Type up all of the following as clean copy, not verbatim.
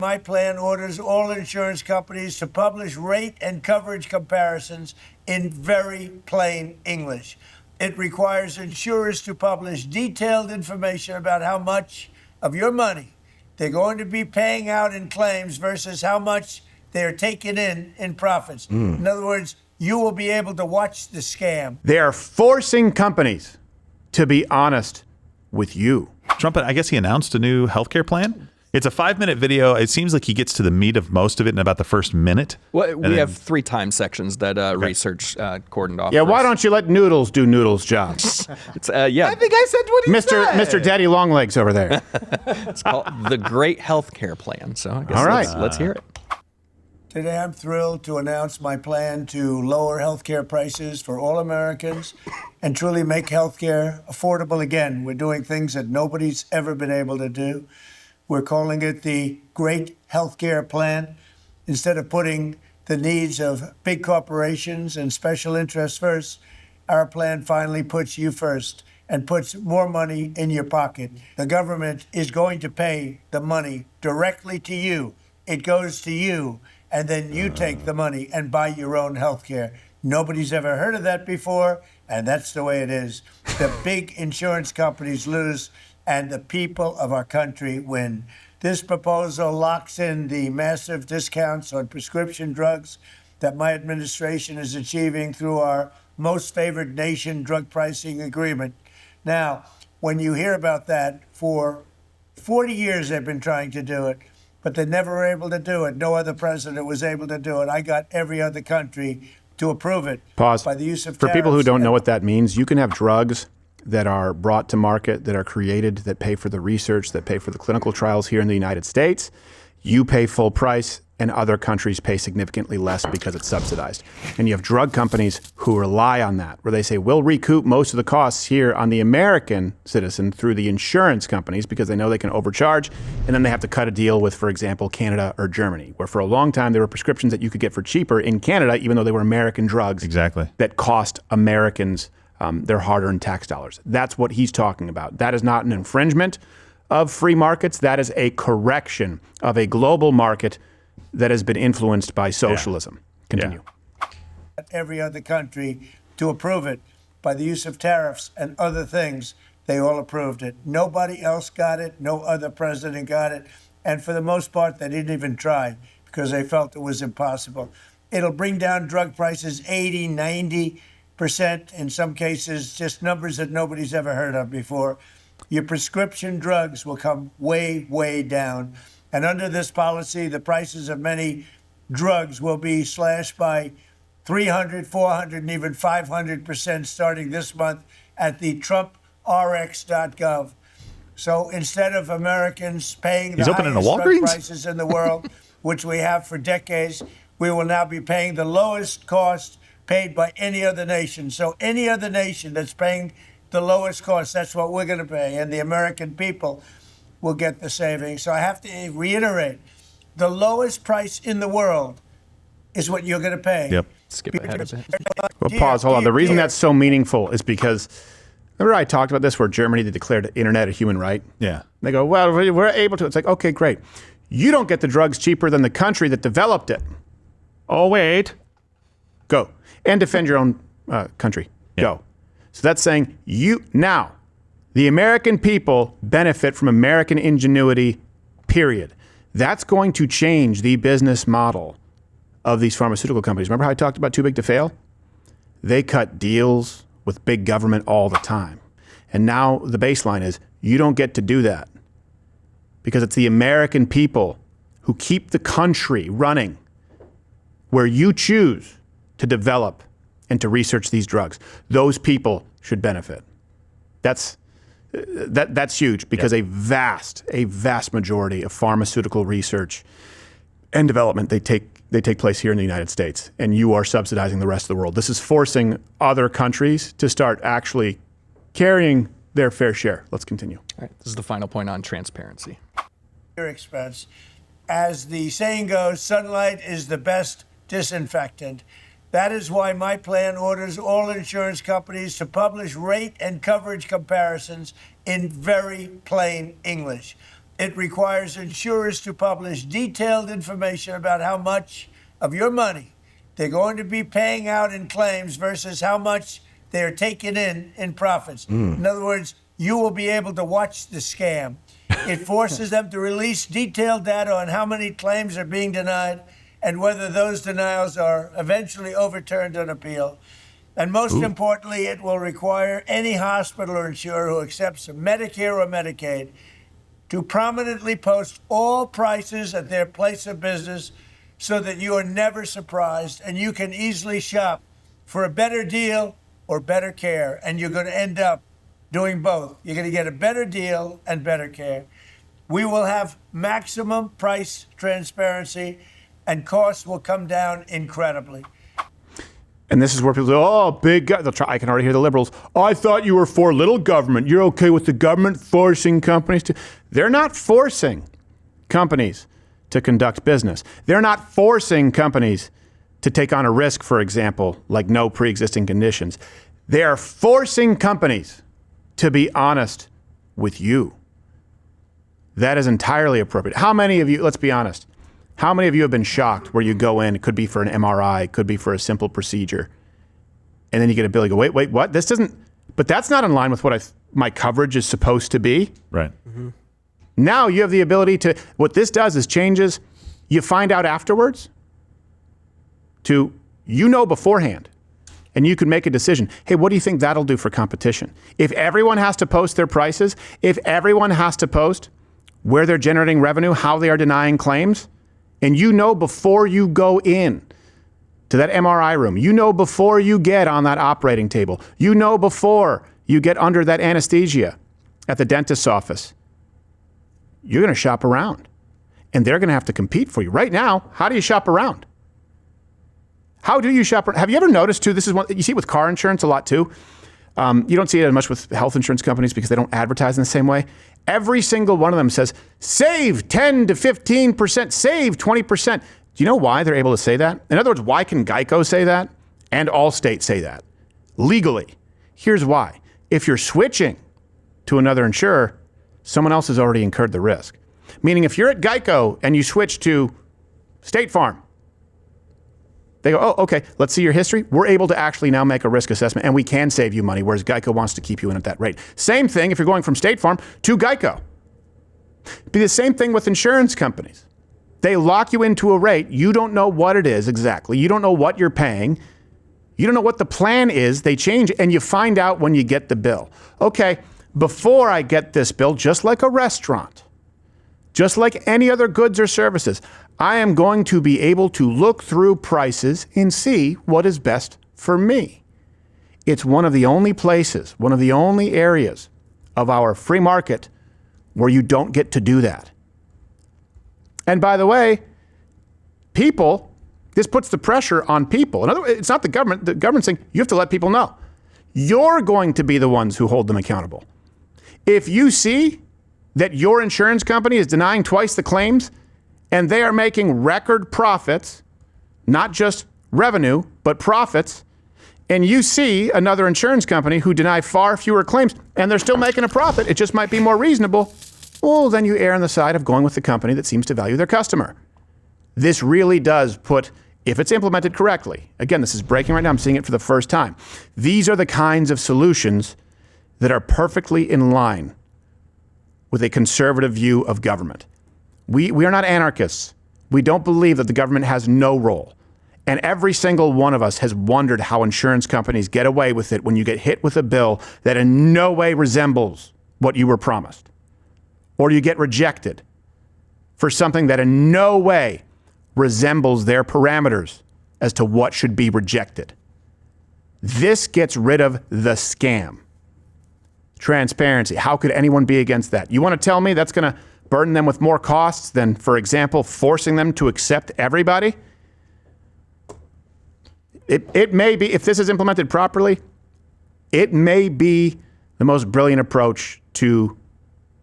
My plan orders all insurance companies to publish rate and coverage comparisons in very plain English. It requires insurers to publish detailed information about how much of your money they're going to be paying out in claims versus how much they're taking in profits. In other words, you will be able to watch the scam. They are forcing companies to be honest with you. Trump, I guess he announced a new healthcare plan. It's a 5-minute video. It seems like he gets to the meat of most of it in about the first minute. Well, we have 3 time sections that research cordoned off. Yeah, why don't you let Noodles do Noodles' jobs? Yeah. I think I said what he said. Mr. Daddy Longlegs over there. It's called the Great Healthcare Plan. So I guess All right. let's hear it. Today, I'm thrilled to announce my plan to lower healthcare prices for all Americans and truly make healthcare affordable again. We're doing things that nobody's ever been able to do. We're calling it the Great Healthcare Plan. Instead of putting the needs of big corporations and special interests first, our plan finally puts you first and puts more money in your pocket. The government is going to pay the money directly to you. It goes to you, and then you take the money and buy your own health care. Nobody's ever heard of that before, and that's the way it is. The big insurance companies lose, and the people of our country win. This proposal locks in the massive discounts on prescription drugs that my administration is achieving through our most favored nation drug pricing agreement. Now, when you hear about that, for 40 years they've been trying to do it, but they never were able to do it. No other president was able to do it. I got every other country to approve it. Pause. By the use of For people who tariffs. don't know what that means, you can have drugs that are brought to market, that are created, that pay for the research, that pay for the clinical trials here in the United States. You pay full price, and other countries pay significantly less because it's subsidized. And you have drug companies who rely on that, where they say, we'll recoup most of the costs here on the American citizen through the insurance companies because they know they can overcharge, and then they have to cut a deal with, for example, Canada or Germany, where for a long time there were prescriptions that you could get for cheaper in Canada, even though they were American drugs. Exactly. That cost Americans their hard-earned tax dollars. That's what he's talking about. That is not an infringement of free markets. That is a correction of a global market that has been influenced by socialism. Continue. Every other country to approve it. By the use of tariffs and other things, they all approved it. Nobody else got it. No other president got it. And for the most part, they didn't even try because they felt it was impossible. It'll bring down drug prices 80, 90%, in some cases, just numbers that nobody's ever heard of before. Your prescription drugs will come way, way down. And under this policy, the prices of many drugs will be slashed by 300, 400, and even 500% starting this month at the TrumpRx.gov. So instead of Americans paying the highest drug prices in the world, which we have for decades, we will now be paying the lowest cost paid by any other nation. So any other nation that's paying the lowest cost, that's what we're going to pay. And the American people will get the savings. So I have to reiterate, the lowest price in the world is what you're going to pay. Yep. Skip ahead a bit. Well, pause. Hold on. The reason that's so meaningful is because, remember I talked about this where Germany, they declared internet a human right? Yeah. They go, well, we're able to. It's like, okay, great. You don't get the drugs cheaper than the country that developed it. Oh, wait. Go. And defend your own country. Yeah. Go. So that's saying now, the American people benefit from American ingenuity, period. That's going to change the business model of these pharmaceutical companies. Remember how I talked about too big to fail? They cut deals with big government all the time. And now the baseline is you don't get to do that because it's the American people who keep the country running where you choose to develop and to research these drugs. Those people should benefit. That's huge because a vast majority of pharmaceutical research and development, they take place here in the United States, and you are subsidizing the rest of the world. This is forcing other countries to start actually carrying their fair share. Let's continue. All right, this is the final point on transparency. Your expense. As the saying goes, sunlight is the best disinfectant. That is why my plan orders all insurance companies to publish rate and coverage comparisons in very plain English. It requires insurers to publish detailed information about how much of your money they're going to be paying out in claims versus how much they're taking in profits. In other words, you will be able to watch the scam. It forces them to release detailed data on how many claims are being denied and whether those denials are eventually overturned on appeal. And most importantly, it will require any hospital or insurer who accepts Medicare or Medicaid to prominently post all prices at their place of business so that you are never surprised and you can easily shop for a better deal or better care. And you're going to end up doing both. You're going to get a better deal and better care. We will have maximum price transparency and costs will come down incredibly. And this is where people say, oh, big government. They'll try. I can already hear the liberals. Oh, I thought you were for little government. You're okay with the government forcing companies to. They're not forcing companies to conduct business. They're not forcing companies to take on a risk, for example, like no pre-existing conditions. They are forcing companies to be honest with you. That is entirely appropriate. How many of you, let's be honest, how many of you have been shocked where you go in, it could be for an MRI, it could be for a simple procedure, and then you get a bill, you go, wait, what? This doesn't, but that's not in line with what my coverage is supposed to be. Right. Mm-hmm. Now you have the ability to, what this does is changes, you find out afterwards to, beforehand, and you can make a decision. Hey, what do you think that'll do for competition? If everyone has to post their prices, if everyone has to post where they're generating revenue, how they are denying claims, and before you go in to that MRI room, before you get on that operating table, before you get under that anesthesia at the dentist's office, you're going to shop around. And they're going to have to compete for you. Right now, how do you shop around? How do you shop around? Have you ever noticed, too, this is one you see it with car insurance a lot, too. You don't see it as much with health insurance companies because they don't advertise in the same way. Every single one of them says, save 10 to 15%, save 20%. Do you know why they're able to say that? In other words, why can Geico say that and Allstate say that? Legally. Here's why. If you're switching to another insurer, someone else has already incurred the risk. Meaning if you're at Geico and you switch to State Farm, they go, oh, okay, let's see your history. We're able to actually now make a risk assessment and we can save you money, whereas Geico wants to keep you in at that rate. Same thing if you're going from State Farm to Geico. Be the same thing with insurance companies. They lock you into a rate. You don't know what it is exactly. You don't know what you're paying. You don't know what the plan is. They change it and you find out when you get the bill. Okay, before I get this bill, just like a restaurant, just like any other goods or services, I am going to be able to look through prices and see what is best for me. It's one of the only places, one of the only areas of our free market where you don't get to do that. And by the way, people, this puts the pressure on people. In other words, it's not the government. The government's saying you have to let people know. You're going to be the ones who hold them accountable. If you see that your insurance company is denying twice the claims and they are making record profits, not just revenue, but profits, and you see another insurance company who deny far fewer claims and they're still making a profit, it just might be more reasonable, well, then you err on the side of going with the company that seems to value their customer. This really does put, if it's implemented correctly, again, this is breaking right now, I'm seeing it for the first time. These are the kinds of solutions that are perfectly in line with a conservative view of government. We are not anarchists. We don't believe that the government has no role. And every single one of us has wondered how insurance companies get away with it when you get hit with a bill that in no way resembles what you were promised. Or you get rejected for something that in no way resembles their parameters as to what should be rejected. This gets rid of the scam. Transparency. How could anyone be against that? You want to tell me that's going to burden them with more costs than, for example, forcing them to accept everybody? It may be, if this is implemented properly, it may be the most brilliant approach to,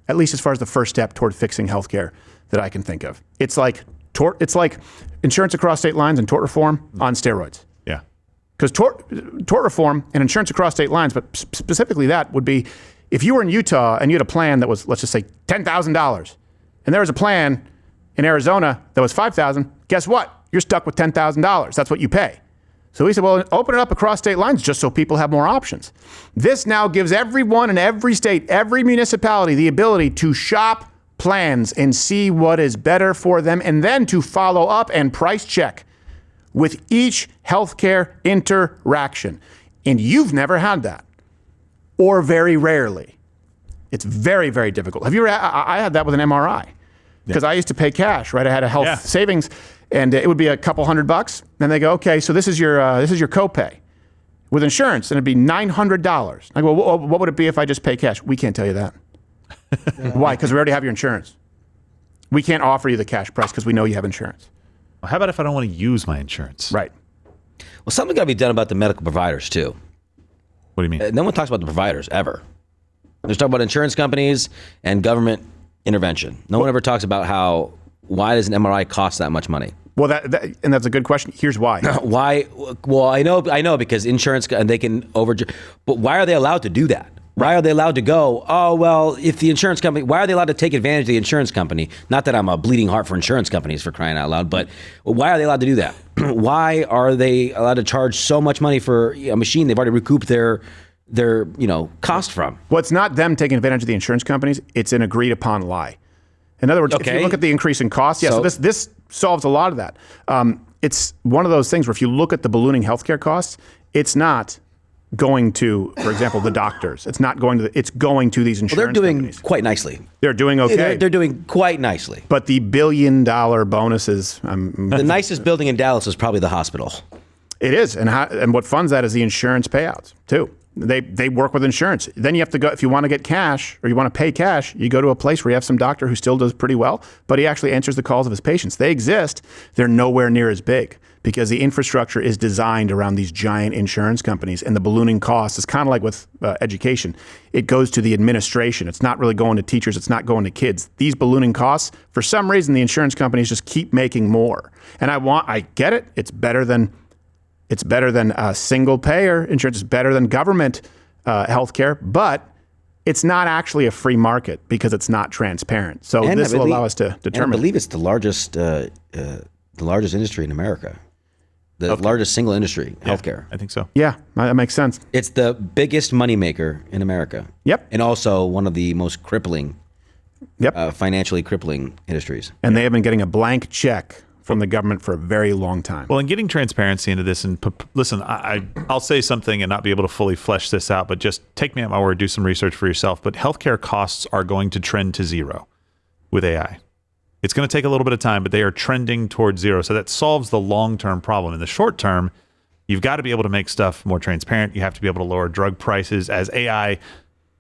at least as far as the first step toward fixing healthcare that I can think of. It's like insurance across state lines and tort reform on steroids. Yeah. Because tort reform and insurance across state lines, but specifically that would be, if you were in Utah and you had a plan that was, let's just say, $10,000, and there was a plan in Arizona that was $5,000, guess what? You're stuck with $10,000. That's what you pay. So we said, well, open it up across state lines just so people have more options. This now gives everyone in every state, every municipality, the ability to shop plans and see what is better for them, and then to follow up and price check with each healthcare interaction. And you've never had that, or very rarely. It's very, very difficult. Have you ever? I had that with an MRI because I used to pay cash, right? I had a health savings, and it would be a couple $100. And they go, okay, so this is your copay with insurance, and it'd be $900. I go, well, what would it be if I just pay cash? We can't tell you that. Why? Because we already have your insurance. We can't offer you the cash price because we know you have insurance. Well, how about if I don't want to use my insurance? Right. Well, something got to be done about the medical providers too. What do you mean? No one talks about the providers ever. There's talk about insurance companies and government intervention. No one ever talks about why does an MRI cost that much money? Well, and that's a good question. Here's why. Why? Well, I know because insurance and they can but why are they allowed to do that? Why are they allowed to go, oh, well, if the insurance company, why are they allowed to take advantage of the insurance company? Not that I'm a bleeding heart for insurance companies, for crying out loud, but why are they allowed to do that? Why are they allowed to charge so much money for a machine they've already recouped their cost from? Well, it's not them taking advantage of the insurance companies. It's an agreed upon lie. In other words, if you look at the increase in costs, so this solves a lot of that. It's one of those things where if you look at the ballooning healthcare costs, it's not going to, for example, the doctors. It's not going to. It's going to these insurance companies. They're doing companies. Quite nicely. They're doing okay. They're doing quite nicely. But the $1 billion bonuses. The nicest building in Dallas is probably the hospital. It is, and what funds that is the insurance payouts too. They work with insurance. Then you have to go, if you want to get cash or you want to pay cash, you go to a place where you have some doctor who still does pretty well, but he actually answers the calls of his patients. They exist. They're nowhere near as big because the infrastructure is designed around these giant insurance companies, and the ballooning costs is kind of like with education. It goes to the administration. It's not really going to teachers. It's not going to kids. These ballooning costs, for some reason, the insurance companies just keep making more. And I get it. It's better than single payer insurance. It's better than government health care, but it's not actually a free market because it's not transparent. So this will allow us to determine. I believe it's the largest industry in America. The largest single industry, healthcare. I think so. Yeah, that makes sense. It's the biggest moneymaker in America. Yep. And also one of the most crippling, financially crippling industries. And they have been getting a blank check from the government for a very long time. Well, and getting transparency into this, and listen, I'll say something and not be able to fully flesh this out, but just take me at my word, do some research for yourself. But healthcare costs are going to trend to zero with AI. It's going to take a little bit of time, but they are trending towards zero. So that solves the long-term problem. In the short term, you've got to be able to make stuff more transparent. You have to be able to lower drug prices. As AI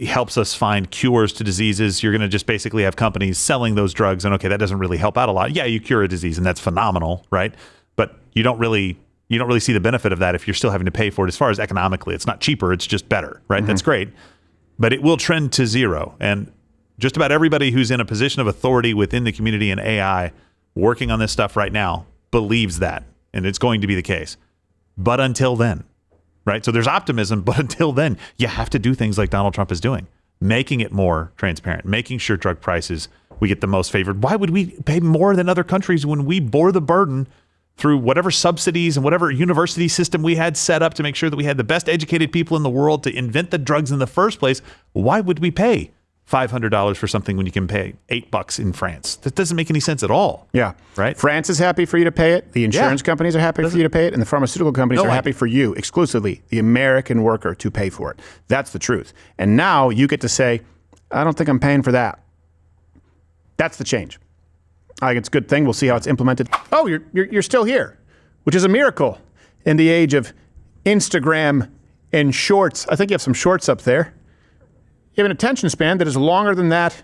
helps us find cures to diseases, you're going to just basically have companies selling those drugs. And okay, that doesn't really help out a lot. Yeah, you cure a disease and that's phenomenal, right? But you don't really see the benefit of that if you're still having to pay for it. As far as economically, it's not cheaper, it's just better, right? Mm-hmm. That's great. But it will trend to zero. And just about everybody who's in a position of authority within the community and AI working on this stuff right now believes that, and it's going to be the case. But until then, right? So there's optimism, but until then, you have to do things like Donald Trump is doing, making it more transparent, making sure drug prices, we get the most favored. Why would we pay more than other countries when we bore the burden through whatever subsidies and whatever university system we had set up to make sure that we had the best educated people in the world to invent the drugs in the first place? Why would we pay $500 for something when you can pay $8 in France? That doesn't make any sense at all. Yeah. Right? France is happy for you to pay it. The insurance companies are happy for you to pay it. And the pharmaceutical companies are happy for you, exclusively, the American worker, to pay for it. That's the truth. And now you get to say, I don't think I'm paying for that. That's the change. I think it's a good thing. We'll see how it's implemented. Oh, you're still here, which is a miracle in the age of Instagram and shorts. I think you have some shorts up there. You have an attention span that is longer than that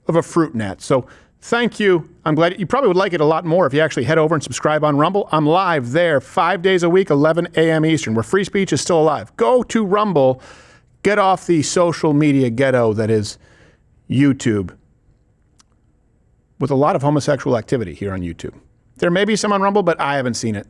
of a fruit gnat. So thank you. I'm glad you probably would like it a lot more if you actually head over and subscribe on Rumble. I'm live there 5 days a week, 11 a.m. Eastern, where free speech is still alive. Go to Rumble. Get off the social media ghetto that is YouTube, with a lot of homosexual activity here on YouTube. There may be some on Rumble, but I haven't seen it.